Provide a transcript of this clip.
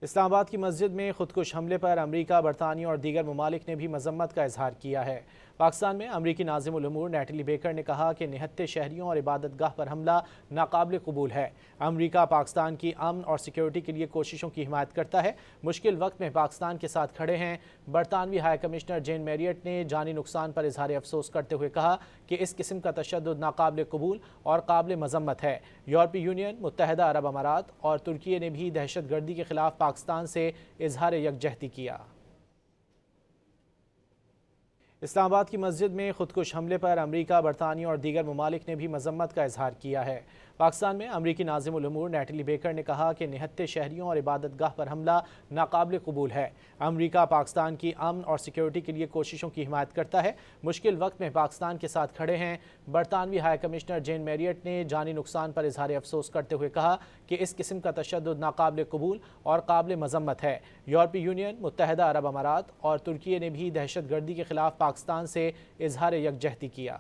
اسلام آباد کی مسجد میں خودکش حملے پر امریکہ، برطانیہ اور دیگر ممالک نے بھی مذمت کا اظہار کیا ہے۔ پاکستان میں امریکی ناظم الامور نیٹلی بیکر نے کہا کہ نہتے شہریوں اور عبادت گاہ پر حملہ ناقابل قبول ہے۔ امریکہ پاکستان کی امن اور سیکیورٹی کے لیے کوششوں کی حمایت کرتا ہے، مشکل وقت میں پاکستان کے ساتھ کھڑے ہیں۔ برطانوی ہائی کمشنر جین میریٹ نے جانی نقصان پر اظہار افسوس کرتے ہوئے کہا کہ اس قسم کا تشدد ناقابل قبول اور قابل مذمت ہے۔ یورپی یونین، متحدہ عرب امارات اور ترکی نے بھی دہشت گردی کے خلاف پاکستان سے اظہار یکجہتی کیا۔ اسلام آباد کی مسجد میں خودکش حملے پر امریکہ، برطانیہ اور دیگر ممالک نے بھی مذمت کا اظہار کیا ہے۔ پاکستان میں امریکی ناظم الامور نیٹلی بیکر نے کہا کہ نہتے شہریوں اور عبادت گاہ پر حملہ ناقابل قبول ہے۔ امریکہ پاکستان کی امن اور سیکیورٹی کے لیے کوششوں کی حمایت کرتا ہے، مشکل وقت میں پاکستان کے ساتھ کھڑے ہیں۔ برطانوی ہائی کمشنر جین میریٹ نے جانی نقصان پر اظہار افسوس کرتے ہوئے کہا کہ اس قسم کا تشدد ناقابل قبول اور قابل مذمت ہے۔ یورپی یونین، متحدہ عرب امارات اور ترکی نے بھی دہشت گردی کے خلاف پاکستان سے اظہار یکجہتی کیا۔